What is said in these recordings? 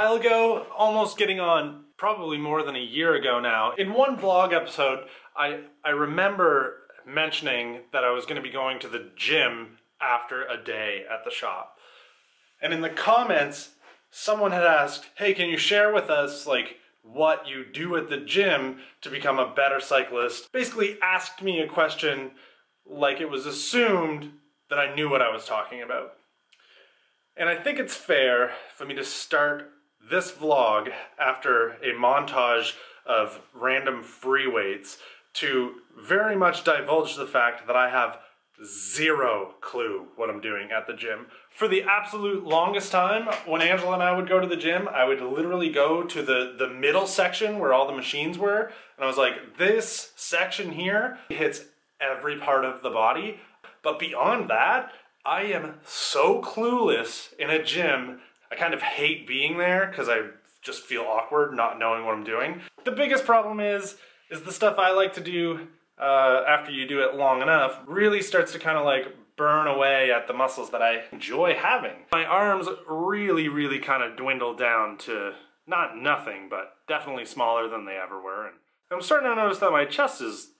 while ago, almost getting on probably more than a year ago now. In one vlog episode, I remember mentioning that I was going to be going to the gym after a day at the shop. And in the comments, someone had asked, hey, can you share with us like what you do at the gym to become a better cyclist? Basically asked me a question like it was assumed that I knew what I was talking about. And I think it's fair for me to start this vlog after a montage of random free weights to very much divulge the fact that I have zero clue what I'm doing at the gym. For the absolute longest time, when Angela and I would go to the gym, I would literally go to the middle section where all the machines were, and I was like, this section here hits every part of the body. But beyond that, I am so clueless in a gym. I kind of hate being there because I just feel awkward not knowing what I'm doing. The biggest problem is the stuff I like to do after you do it long enough really starts to kind of like burn away at the muscles that I enjoy having. My arms really kind of dwindle down to not nothing, but definitely smaller than they ever were. And I'm starting to notice that my chest is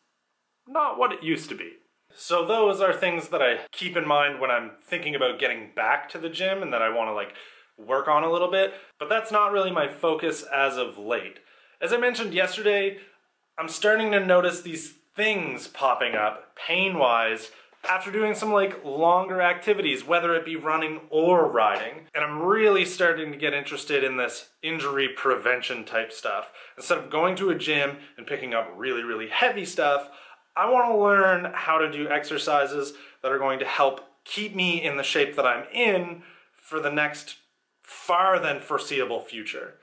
not what it used to be. So those are things that I keep in mind when I'm thinking about getting back to the gym and that I want to like work on a little bit, but that's not really my focus as of late. As I mentioned yesterday, I'm starting to notice these things popping up pain-wise after doing some like longer activities, whether it be running or riding. And I'm really starting to get interested in this injury prevention type stuff. Instead of going to a gym and picking up really heavy stuff, I want to learn how to do exercises that are going to help keep me in the shape that I'm in for the next far than foreseeable future.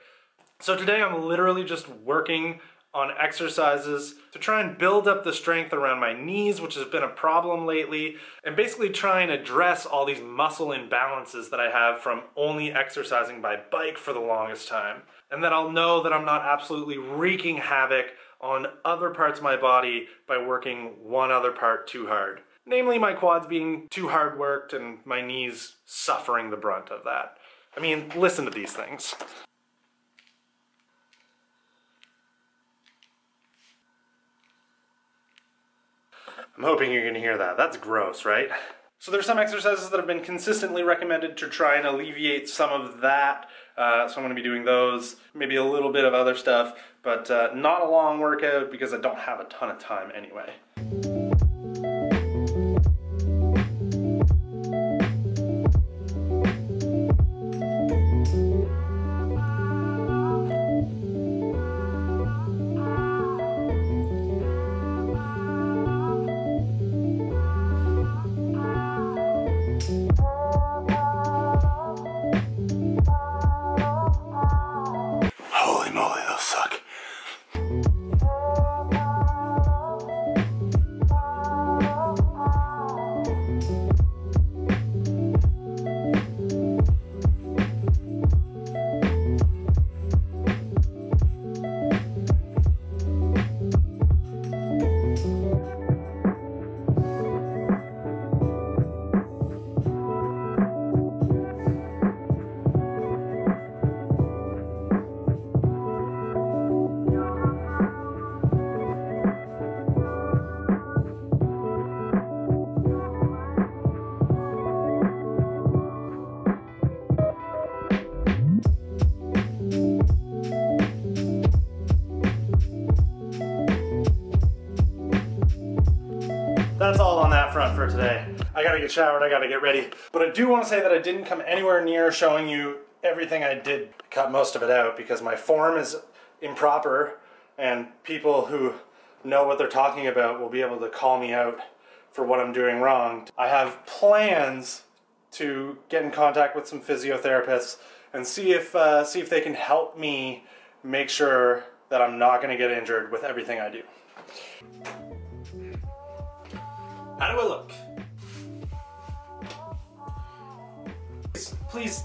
So today I'm literally just working on exercises to try and build up the strength around my knees, which has been a problem lately, and basically try and address all these muscle imbalances that I have from only exercising by bike for the longest time. And then I'll know that I'm not absolutely wreaking havoc on other parts of my body by working one other part too hard. Namely, my quads being too hard worked and my knees suffering the brunt of that. I mean, listen to these things. I'm hoping you're gonna hear that. That's gross, right? So there's some exercises that have been consistently recommended to try and alleviate some of that. So I'm gonna be doing those, maybe a little bit of other stuff, but not a long workout because I don't have a ton of time anyway. Holy moly, those suck. That's all on that front for today. I gotta get showered, I gotta get ready. But I do want to say that I didn't come anywhere near showing you everything I did. Cut most of it out because my form is improper and people who know what they're talking about will be able to call me out for what I'm doing wrong. I have plans to get in contact with some physiotherapists and see if they can help me make sure that I'm not gonna get injured with everything I do. How do I look? Please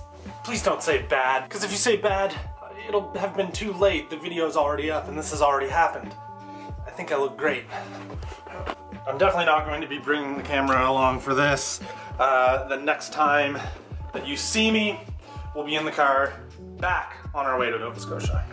don't say bad, because if you say bad, it'll have been too late. The video's already up and this has already happened. I think I look great. I'm definitely not going to be bringing the camera along for this. The next time that you see me, we'll be in the car back on our way to Nova Scotia.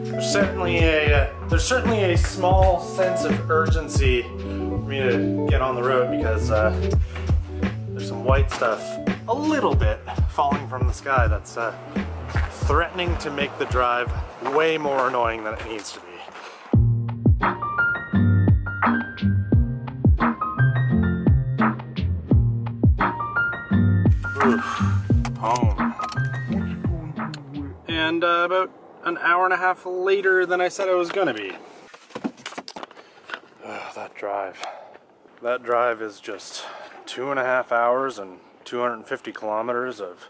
There's certainly a small sense of urgency for me to get on the road because there's some white stuff a little bit falling from the sky that's threatening to make the drive way more annoying than it needs to be. Oof, home. And about an hour and a half later than I said I was gonna be. That drive. That drive is just 2.5 hours and 250 kilometers of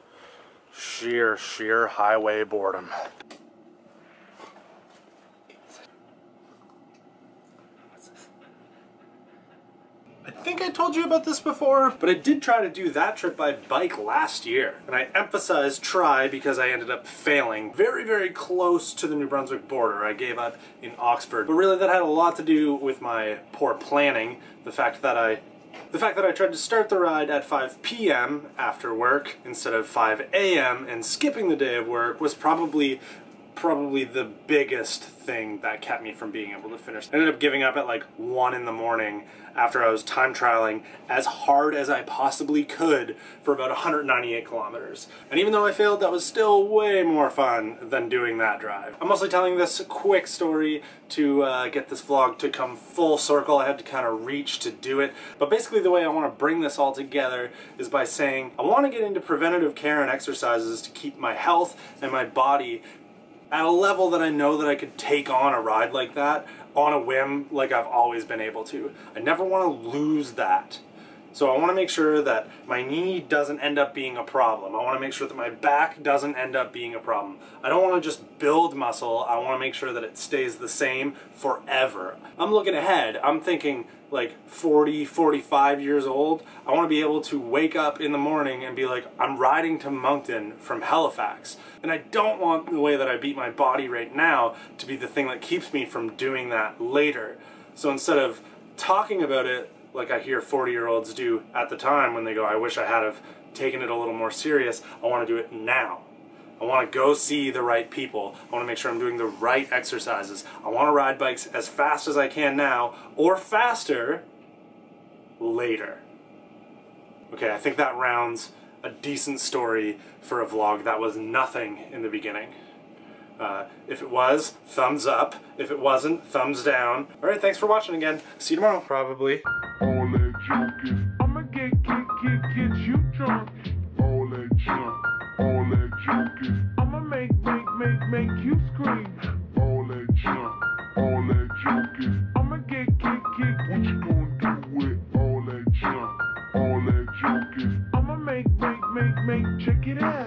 sheer highway boredom. I think I told you about this before, but I did try to do that trip by bike last year. And I emphasize try because I ended up failing very close to the New Brunswick border. I gave up in Oxford. But really that had a lot to do with my poor planning. The fact that I tried to start the ride at 5 p.m. after work instead of 5 a.m. and skipping the day of work was probably the biggest thing that kept me from being able to finish. I ended up giving up at like 1 in the morning after I was time trialing as hard as I possibly could for about 198 kilometers. And even though I failed, that was still way more fun than doing that drive. I'm mostly telling this quick story to get this vlog to come full circle. I had to kind of reach to do it. But basically the way I want to bring this all together is by saying I want to get into preventative care and exercises to keep my health and my body at a level that I know that I could take on a ride like that on a whim like I've always been able to. I never want to lose that. So I want to make sure that my knee doesn't end up being a problem. I want to make sure that my back doesn't end up being a problem. I don't want to just build muscle. I want to make sure that it stays the same forever. I'm looking ahead. I'm thinking like 40, 45 years old. I want to be able to wake up in the morning and be like, I'm riding to Moncton from Halifax. And I don't want the way that I beat my body right now to be the thing that keeps me from doing that later. So instead of talking about it like I hear 40-year-olds do at the time when they go, I wish I had have taken it a little more serious, I want to do it now. I want to go see the right people. I want to make sure I'm doing the right exercises. I want to ride bikes as fast as I can now, or faster later. Okay, I think that rounds a decent story for a vlog that was nothing in the beginning. If it was, thumbs up. If it wasn't, thumbs down. Alright, thanks for watching again. See you tomorrow. Probably. All that junk is, I'ma get you drunk. All that junk is, I'ma make you scream. All that junk is, I'ma get what you gonna do with all that junk is, I'ma make check it out.